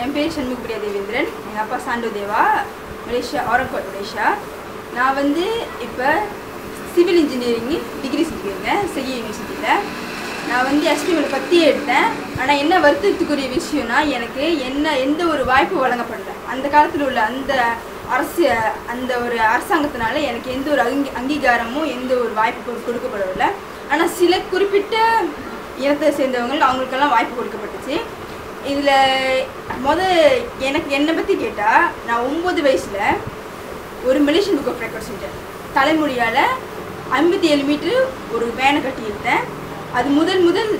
என் பேர் சண்முகப்பிரியா தேவேந்திரன். எங்கள் அப்பா சாண்டு தேவா, மலேசியா, ஆரங்கோட் மலேசியா. நான் வந்து இப்போ சிவில் இன்ஜினியரிங் டிகிரி செஞ்சுருக்கேன் செகி யூனிவர்சிட்டியில். நான் வந்து எஸ்டிஎம்எல் பற்றியே எடுத்தேன். ஆனால் என்ன வருத்தத்துக்குரிய விஷயம்னா, எனக்கு எந்த ஒரு வாய்ப்பு வழங்கப்படலை. அந்த காலத்தில் உள்ள அந்த ஒரு அரசாங்கத்தினால எனக்கு எந்த ஒரு அங்கீகாரமும் எந்த ஒரு வாய்ப்பு கொடுக்கப்படவில்லை. ஆனால் சில குறிப்பிட்ட இனத்தை சேர்ந்தவங்க அவங்களுக்கெல்லாம் வாய்ப்பு கொடுக்கப்பட்டுச்சு. இதில் என்னை பற்றி கேட்டால், நான் 9 வயசில் ஒரு மலேசியன் புக் ஆஃப் ரெக்கார்ட் செஞ்சேன். தலைமொழியால் 57 மீட்டர் ஒரு வேனை கட்டி எடுத்தேன். அது முதல்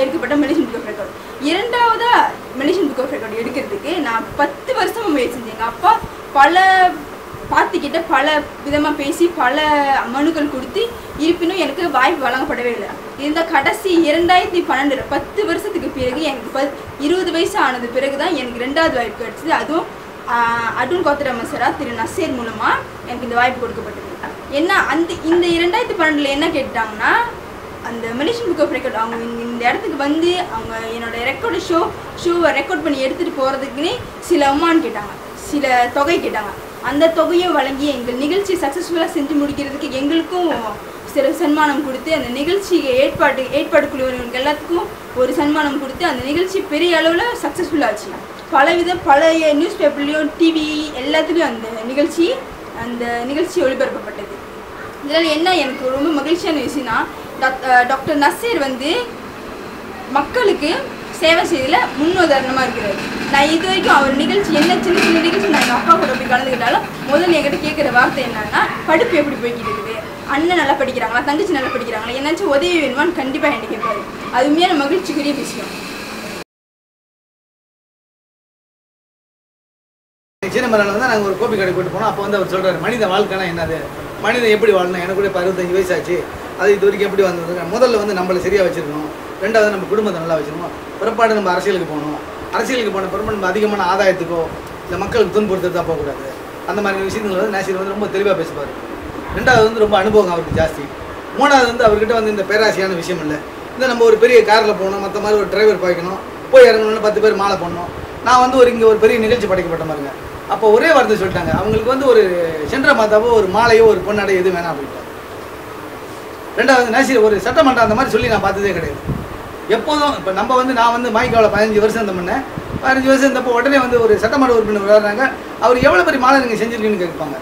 எடுக்கப்பட்ட மலேசியன் புக் ஆஃப் ரெக்கார்ட். இரண்டாவதாக மலேசியன் புக் ஆஃப் ரெக்கார்ட் எடுக்கிறதுக்கு நான் 10 வருஷமாக முயற்சி செஞ்சேன். எங்கள் அப்பா பார்த்துக்கிட்ட பல விதமாக பேசி பல மனுக்கள் கொடுத்து, இருப்பினும் எனக்கு வாய்ப்பு வழங்கப்படவே இல்லை. இந்த கடைசி 2012 10 வருஷத்துக்கு பிறகு எனக்கு 20 வயசு ஆனது பிறகு தான் எனக்கு 2வது வாய்ப்பு கிடச்சிது. அதுவும் அடூன் கோத்தர மசரா திரு நசீர் மூலமாக எனக்கு இந்த வாய்ப்பு கொடுக்கப்பட்டது. என்ன இந்த 2012 என்ன கேட்டாங்கன்னா, அந்த மலேசியன் புக் ஆஃப் ரெக்கார்ட் அவங்க இந்த இடத்துக்கு வந்து அவங்க என்னோடய ஷோவை ரெக்கார்ட் பண்ணி எடுத்துகிட்டு போகிறதுக்குன்னே சில அம்மான்னு கேட்டாங்க, சில தொகை கேட்டாங்க. அந்த தொகையும் வழங்கி எங்கள் நிகழ்ச்சி சக்ஸஸ்ஃபுல்லாக செஞ்சு முடிக்கிறதுக்கு எங்களுக்கும் சில சன்மானம் கொடுத்து, அந்த நிகழ்ச்சி ஏற்பாடு குழுவினருக்கு எல்லாத்துக்கும் ஒரு சன்மானம் கொடுத்து அந்த நிகழ்ச்சி பெரிய அளவில் சக்ஸஸ்ஃபுல்லாச்சு. பழைய நியூஸ் பேப்பர்லேயும் டிவி எல்லாத்துலேயும் அந்த நிகழ்ச்சி ஒளிபரப்பப்பட்டது. இதில் என்ன எனக்கு ரொம்ப மகிழ்ச்சியான விஷயம்னா, டாக்டர் நசீர் வந்து மக்களுக்கு சேவை செய்யல முன்னுதாரணமாக இருக்கிறார். நான் இது வரைக்கும் அவர் நிகழ்ச்சி சின்ன நிகழ்ச்சி நான் எங்கள் அப்பா கூட போய் கலந்துக்கிட்டாலும் முதல்ல என்கிட்ட கேட்குற வார்த்தை என்னன்னா, படிப்பு எப்படி போய்கிட்டு இருக்குது, அண்ணன் நல்லா படிக்கிறாங்களா, தங்கச்சி நல்லா படிக்கிறாங்களா, என்னாச்சும் உதவி வேணுமான்னு கண்டிப்பாக என்கிட்ட கேட்பாரு. அது உண்மையான மகிழ்ச்சிக்குரிய விஷயம். சீனமரால தான் நாங்கள் ஒரு கோபி கடை போட்டு போனோம். அப்போ வந்து அவர் சொல்கிறார், மனித வாழ்க்கைனா என்னது, மனிதன் எப்படி வாழணும், எனக்கு கூட இப்போ 65 வயசாச்சு, அது இது வரைக்கும் எப்படி வந்தது. முதல்ல வந்து நம்மளை சரியாக வச்சுருக்கணும், ரெண்டாவது நம்ம குடும்பத்தை நல்லா வச்சுருக்கணும், பிறப்பாடு நம்ம அரசியலுக்கு போகணும். அரசியலுக்கு போன பிறப்பு நம்ம அதிகமான ஆதாயத்துக்கோ இல்லை மக்களுக்கு துன்புறுத்துறது தான் போகக்கூடாது. அந்த மாதிரி விஷயங்கள் வந்து நாசீர் வந்து ரொம்ப தெளிவாக பேசுவார். ரெண்டாவது வந்து ரொம்ப அனுபவம் அவருக்கு ஜாஸ்தி. மூணாவது வந்து அவர்கிட்ட வந்து இந்த பேராசையான விஷயம் இல்லை. இந்த நம்ம ஒரு பெரிய காரில் போகணும், மற்ற மாதிரி ஒரு டிரைவர் பாய்க்கணும், போய் இறங்கணும்னு 10 பேர் மாலை பண்ணணும். நான் வந்து இங்கே ஒரு பெரிய நிகழ்ச்சி படைக்கப்பட்ட மாதிரிங்க. அப்போ ஒரே வார்த்தை சொல்லிட்டாங்க, அவங்களுக்கு வந்து ஒரு சென்ற மாதாவோ ஒரு மாலையோ ஒரு பொன்னாடை எது வேணாம் அப்படின்ட்டு. ரெண்டாவது நாசீர் ஒரு சட்டமன்றம் அந்த மாதிரி சொல்லி நான் பார்த்ததே கிடையாது. எப்போதும் இப்போ நான் வந்து மாய்க்காவில் 15 வருஷம் இருந்த முன்னே 15 வருஷம் இருந்தப்போ உடனே வந்து ஒரு சட்டமன்ற உறுப்பினர் வர்றாங்க, அவர் எவ்வளோ பெரிய மாலை நீங்கள் செஞ்சுருக்கீங்கன்னு கேட்பாங்க.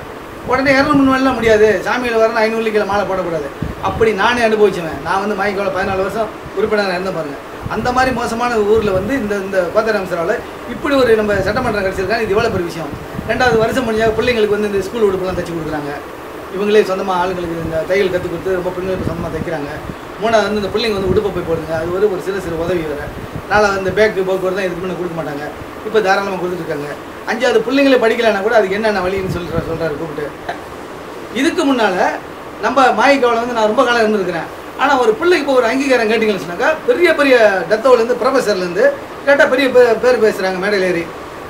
உடனே 200 மணிலாம் முடியாது, சாமியில் வரணும் 500 கிலோ மாலை போடக்கூடாது. அப்படி நானே அனுபவிச்சுவேன். நான் வந்து மாய்க்காவில் 14 வருஷம் உறுப்பினராக இருந்த பாருங்கள். அந்த மாதிரி மோசமான ஊரில் வந்து இந்த கோத்தராமசராவில் இப்படி ஒரு நம்ம சட்டமன்றம் கிடச்சிருக்காங்க. இது எவ்வளோ பெரிய விஷயம். ரெண்டாவது வருஷம் முடிஞ்சால் பிள்ளைங்களுக்கு வந்து இந்த ஸ்கூல் உடுப்புலாம் தைச்சி கொடுக்குறாங்க. இவங்களே சொந்தமாக ஆளுங்களுக்கு இந்த தையல் கற்றுக் கொடுத்து ரொம்ப பிள்ளைங்களுக்கு சொந்தமாக தைக்கிறாங்க. மூணாவது வந்து இந்த பிள்ளைங்க வந்து உடுப்பை போய் போடுங்க, அது ஒரு சிறு உதவி வேறு. நாலாவது இந்த பேக்கு போக்குவரத்து தான் இதுக்கு முன்னே கொடுக்க மாட்டாங்க, இப்போ தாராளமாக கொடுத்துட்ருக்காங்க. 5வது பிள்ளைங்களே படிக்கலைன்னா கூட அதுக்கு என்னென்ன வழின்னு சொல்கிறாரு கூப்பிட்டு. இதுக்கு முன்னால் நம்ம மாய்க்காவில் வந்து நான் ரொம்ப காலம் இருந்திருக்கிறேன். ஆனால் ஒரு பிள்ளைக்கு இப்போ ஒரு அங்கீகாரம் கேட்டிங்கன்னு சொன்னாக்கா, பெரிய டத்தோலேருந்து ப்ரொஃபஸர்லேருந்து கேட்டால் பெரிய பேர் பேசுகிறாங்க மேடையில் ஏறி,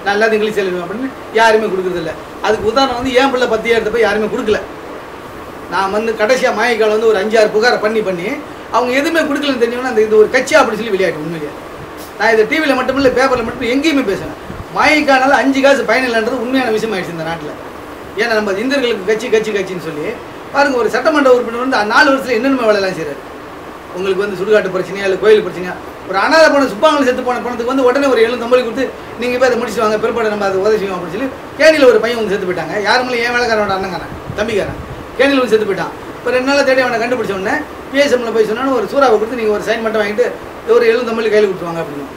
நான் எல்லாத்தையும் இங்கிலீஷ் எழுதுவேன் அப்படின்னு யாருமே கொடுக்குறதில்ல. அதுக்கு உதாரணம் வந்து என் பிள்ளை 10 எடுத்து போய் யாருமே கொடுக்கல. நான் வந்து கடைசியாக மாய்க்கால் வந்து ஒரு 5-6 புகாரை பண்ணி அவங்க எதுவுமே கொடுக்கலன்னு தெரிஞ்சோன்னா இது ஒரு கட்சியாக அப்படி சொல்லி வெளியாட்டு. உண்மையிலே நான் இதை டிவியில் மட்டும் இல்லை பேப்பரில் மட்டும் எங்கேயுமே பேசுவேன். மாய்க்கானால 5 காசு பயனில்லைன்றது உண்மையான விஷயம் ஆயிடுச்சு இந்த நாட்டில். ஏன்னா நம்ம இந்தியர்களுக்கு கட்சின்னு சொல்லி பாருங்கள், ஒரு சட்டமன்ற உறுப்பினர் வந்து 4 வருஷத்தில் என்னென்ன வேலையெல்லாம் செய்கிறார். உங்களுக்கு வந்து சுடுகாட்டு பிரச்சனையா இல்லை கோயில் பிரச்சனையா, ஒரு அனாதை போன சுப்பாங்களை செத்து போன பணத்துக்கு வந்து உடனே ஒரு 750 கொடுத்து நீங்கள் போய் அதை முடிச்சுட்டு வாங்க, பிற்பாடு நம்ம அதை உதவி செய்வோம் அப்படின்னு சொல்லி கேணியில் ஒரு பையன் வந்து செத்து போயிட்டாங்க. யாருமே என் வேலைக்காரனோட அண்ணங்காரன் தம்பிக்காரன் கேணியில் வந்து செத்து போயிட்டான். இப்போ 2 நாள் தேடி அவனை கண்டுபிடிச்ச உடனே பிஎஸ்எம்ல போய் சொன்னாலும் ஒரு சூறாவை கொடுத்து நீங்கள் ஒரு சைன் மட்டும் வாங்கிட்டு ஒரு 750 கையில் கொடுத்துவாங்க அப்படின்னு.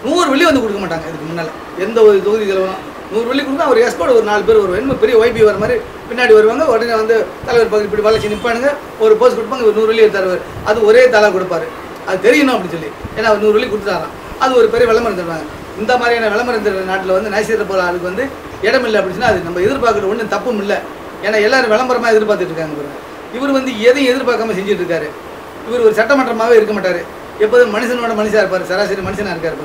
100 வெள்ளி வந்து கொடுக்க மாட்டாங்க. இதுக்கு முன்னால் எந்த ஒரு தொகுதி தலைவரும் 100 வெள்ளி கொடுத்தா ஒரு எஸ்கோட ஒரு 4 பேர் வருவாங்க. இன்னும் பெரிய ஒய்பி வர மாதிரி பின்னாடி வருவாங்க. உடனே வந்து தலைவர் பகுதி இப்படி வளர்ச்சி நிற்பானுங்க, ஒரு போஸ்ட் கொடுப்பாங்க, ஒரு 100 வெள்ளி தருவார். அது ஒரே தலா கொடுப்பாரு, அது தெரியணும் அப்படின்னு சொல்லி. ஏன்னா 100 வெள்ளி கொடுத்துட்டாராம், அது ஒரு பெரிய விளம்பரம் தருவாங்க. இந்த மாதிரியான விளம்பரம் தருற நாட்டில் வந்து நாசீர் போல ஆளுக்கு வந்து இடம் இல்லை அப்படின்னா அது நம்ம எதிர்பார்க்குற ஒன்றும் தப்பும் இல்லை. ஏன்னா எல்லாரும் விளம்பரமாக எதிர்பார்த்துட்டு இருக்காங்க பாருங்க. இவர் வந்து எதையும் எதிர்பார்க்காம செஞ்சுட்டு இருக்காரு. இவர் ஒரு சட்டமன்றமாகவே இருக்க மாட்டார், எப்போதும் மனுஷனாக இருப்பார், சராசரி மனுஷனாக இருக்காரு.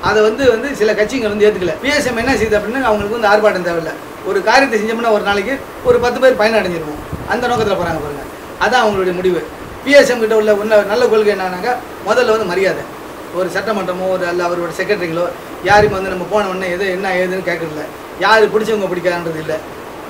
அதை வந்து சில கட்சிங்க வந்து ஏற்றுக்கல. பிஎஸ்எம் என்ன செய்யுது அப்படின்னா அவங்களுக்கு வந்து ஆர்ப்பாட்டம் தேவையில்லை. ஒரு காரியத்தை செஞ்சோம்னா ஒரு நாளைக்கு ஒரு 10 பேர் பயனடைஞ்சிருவோம், அந்த நோக்கத்தில் போகிறாங்க பாருங்கள். அதான் அவங்களுடைய முடிவு. பிஎஸ்எம் கிட்ட உள்ள நல்ல கொள்கை என்னன்னாக்கா, முதல்ல வந்து மரியாதை. ஒரு சட்டமன்றமோ ஒரு அல்ல அவரோட செக்ரட்டரிகளோ யாருக்கும் வந்து நம்ம போன உடனே எது என்ன ஏதுன்னு கேட்கறதில்ல, யார் பிடிச்சவங்க பிடிக்காதுன்றது இல்லை.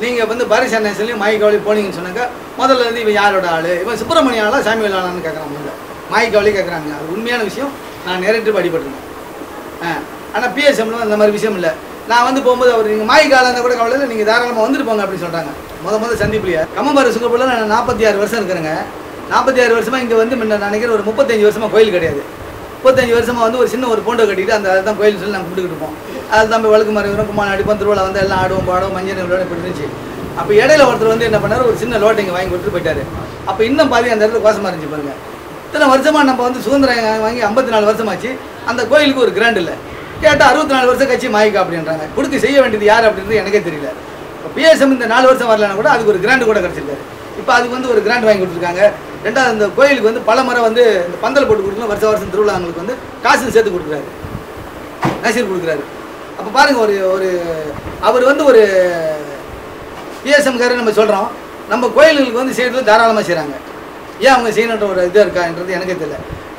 நீங்கள் வந்து பாரிஸ் நேஷன்லையும் மாய்க்காவளி போனீங்கன்னு சொன்னாக்கா முதல்ல வந்து இவன் யாரோட ஆள், இவன் சுப்பிரமணிய ஆளா சாமிவேல் ஆளான்னு கேட்குறாங்க. இல்லை, மாய்க்காவளி கேட்குறாங்க. அது உண்மையான விஷயம். நான் நிறைய ட்ரிப் அடிபட்டிருக்கேன். ஆனால் பிஎஸ்எம்ல அந்த மாதிரி விஷயம் இல்லை. நான் வந்து போகும்போது அவர் நீங்கள் மாய்க்கால இருந்தால் கூட கவலை இல்லை, நீங்கள் தாராளமாக வந்துட்டு போங்க அப்படின்னு சொல்கிறாங்க. முதல் சந்திப்புலையா கம்மம்பாறை சுங்கப்பூரில் நான் 46 வருஷம் இருக்கிறேங்க. 46 வருஷமாக இங்கே வந்து முன்ன நான் நினைக்கிறேன் ஒரு 35 வருஷமாக கோயில் கிடையாது. 35 வருஷமாக வந்து ஒரு சின்ன ஒரு போண்டோ கட்டிட்டு அந்த அதுதான் கோயில் சொல்லி நாங்கள் கும்பிட்டுக்கிட்டு இருப்போம். அதுதான் போய் வழுக்கு மரம் கும்மான் அடிப்போம், திருவிழா வந்து எல்லாம் ஆடுவோம் பாடுவோம், மஞ்சள் விளையாட இப்படி இருந்துச்சு. அப்போ இடையில ஒருத்தர் வந்து என்ன பண்ணார், ஒரு சின்ன லோட்டை இங்கே வாங்கி கொடுத்துட்டு போயிட்டாரு. அப்போ இன்னும் பாதி அந்த இடத்துல கோசமாக இருந்துச்சு பாருங்க. இத்தனை வருஷமாக நம்ம வந்து சுதந்திரம் வாங்கி 54 வருஷமாச்சு, அந்த கோயிலுக்கு ஒரு கிராண்ட் இல்லை. கேட்டால் 64 வருஷம் கட்சி மாய்க்கா அப்படின்றாங்க. கொடுத்து செய்ய வேண்டியது யார் அப்படின்றது எனக்கே தெரியல. இப்போ பிஎஸ்எம் இந்த 4 வருஷம் வரலன்னா கூட அதுக்கு ஒரு கிராண்டு கூட கிடச்சிருக்காரு. இப்போ அதுக்கு வந்து ஒரு கிராண்ட் வாங்கி கொடுத்துருக்காங்க. ரெண்டாவது அந்த கோயிலுக்கு வந்து பல முறை வந்து இந்த பந்தல் போட்டு கொடுக்கணும், வருஷம் திருவிழாங்களுக்கு வந்து காசு சேர்த்து கொடுக்குறாரு, நசீர் கொடுக்குறாரு. அப்போ பாருங்கள், ஒரு அவர் வந்து ஒரு பிஎஸ்எம்காரர் நம்ம சொல்கிறோம், நம்ம கோயில்களுக்கு வந்து செய்யறதுல தாராளமாக செய்கிறாங்க. ஏன் அவங்க செய்யணுன்ற ஒரு இது இருக்கான்றது எனக்கே தெரியல.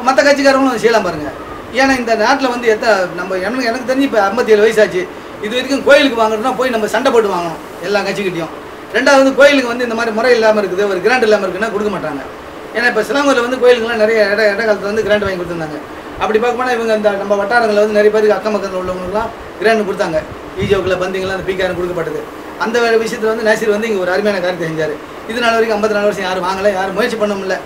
மற்ற கட்சிக்காரங்களும் செய்யலாம் பாருங்கள். ஏன்னா இந்த நாட்டில் வந்து எனக்கு தெரிஞ்சு இப்போ 57 வயசாச்சு. இது வரைக்கும் கோயிலுக்கு வாங்கணும்னா போய் நம்ம சண்டை போட்டு வாங்கணும் எல்லா கட்சிக்கிட்டையும். ரெண்டாவது வந்து கோயிலுக்கு வந்து இந்த மாதிரி முறை இல்லாமல் இருக்குது, ஒரு கிராண்ட் இல்லாமல் இருக்குன்னா கொடுக்க மாட்டாங்க. ஏன்னா இப்போ சிலங்கூரில் வந்து கோயிலுக்குலாம் நிறைய இட காலத்தில் வந்து கிராண்ட் வாங்கி கொடுத்துருந்தாங்க. அப்படி பார்க்கணும்னா இவங்க இந்த நம்ம வட்டாரங்களில் வந்து நிறைய பேருக்கு அக்கம் பக்கத்தில் உள்ளவங்களுக்குலாம் கிராண்ட் கொடுத்தாங்க. ஈஜோக்கில் பந்திங்கெல்லாம் அந்த பிகாரம் கொடுக்கப்பட்டது. அந்த விஷயத்தில் வந்து நசீர் வந்து இங்கே ஒரு அருமையான காரியத்தை செஞ்சார். இது நாள் வரைக்கும் 54 வருஷம் யாரும் வாங்கலை, யாரும் முயற்சி பண்ண முடியல.